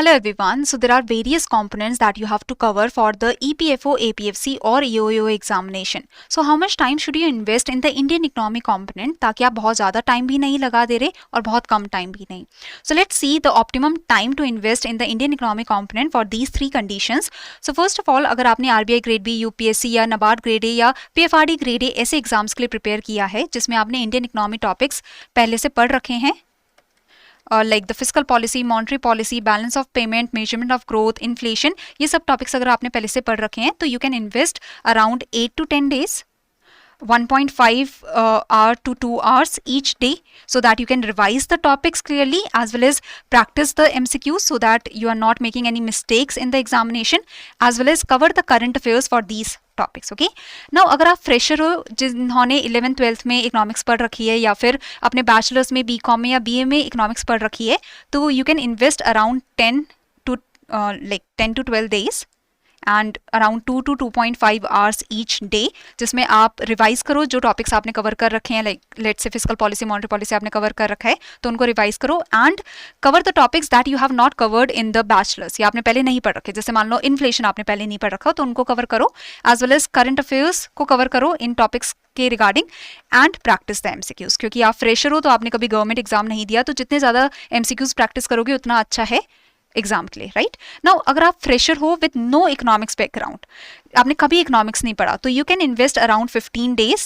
Hello everyone. So there are various components that you have to cover for the EPFO, APFC or EOEO examination. So how much time should you invest in the Indian economy component ताकि आप बहुत ज़्यादा time भी नहीं लगा दे रहे और बहुत कम टाइम भी नहीं. So let's see the optimum time to invest in the Indian economy component for these three conditions. So first of all, अगर आपने RBI ग्रेड बी, UPSC या NABARD ग्रेड ए या PFRD ग्रेड ए ऐसे exams के लिए prepare किया है जिसमें आपने इंडियन इकोनॉमी टॉपिक्स पहले से पढ़ रखे हैं, like the fiscal policy, monetary policy, balance of payment, measurement of growth, inflation, ये सब टॉपिक्स अगर आपने पहले से पढ़ रखे हैं तो you can invest around 8 to 10 days, 1.5 hour to 2 hours each day, so that you can revise the topics clearly as well as practice the MCQs so that you are not making any mistakes in the examination, as well as cover the current affairs for these topics. Okay, now अगर आप fresher हो जिन्होंने 11th-12th में economics पढ़ रखी है या फिर अपने बैचलर्स में बीकॉम में या बीए में इकोनॉमिक्स पढ़ रखी है, तो you can invest around 10 to 12 days and around 2 to 2.5 hours each day, जिसमें आप रिवाइज करो जो टॉपिक्स आपने कवर कर रखे हैं, like let's say fiscal policy, monetary policy आपने कवर कर रखा है तो उनको रिवाइज करो and cover the topics that you have not covered in the bachelors, या आपने पहले नहीं पढ़ रखे. जैसे मान लो इन्फ्लेशन आपने पहले नहीं पढ़ रखा तो उनको कवर करो, as well as current affairs को कवर करो इन टॉपिक्स के regarding and practice the MCQs. क्योंकि आप फ्रेशर हो तो आपने कभी गवर्नमेंट एग्जाम नहीं दिया, तो जितने ज़्यादा एमसीक्यूज प्रैक्टिस करोगे उतना अच्छा है एग्जाम के लिए, राइट. नाउ अगर आप फ्रेशर हो विद नो इकोनॉमिक्स बैकग्राउंड, आपने कभी इकोनॉमिक्स नहीं पढ़ा, तो you can invest around 15 days,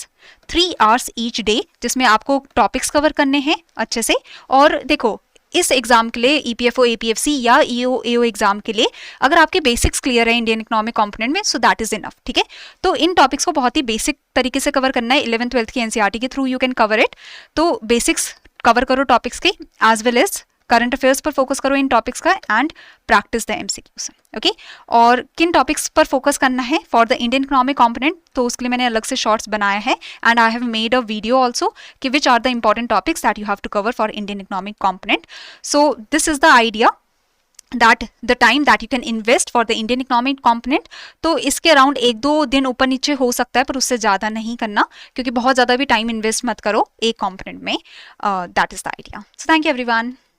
3 hours each day, जिसमें आपको टॉपिक्स कवर करने हैं अच्छे से. और देखो इस एग्जाम के लिए EPFO, APFC या EOEO एग्जाम के लिए अगर आपके बेसिक्स क्लियर है इंडियन इकोनॉमिक कंपोनेंट में, सो दैट इज इनफ. ठीक है, तो इन टॉपिक्स को बहुत ही बेसिक तरीके से कवर करना है. 11th-12th की NCERT के through you can cover it. तो बेसिक्स कवर करो टॉपिक्स के, as well as current affairs पर फोकस करो इन टॉपिक्स का and practice the MCQs. Okay, और किन टॉपिक्स पर फोकस करना है for the Indian economic component, तो उसके लिए मैंने अलग से शॉर्ट्स बनाया है and I have made a video also कि which are the important topics that you have to cover for Indian economic component. So this is the idea that the time that you can invest for the Indian economic component. तो इसके around 1-2 दिन ऊपर नीचे हो सकता है, पर उससे ज़्यादा नहीं करना क्योंकि बहुत ज़्यादा भी टाइम इन्वेस्ट मत करो एक कंपोनेंट में. That is the idea. So thank you everyone.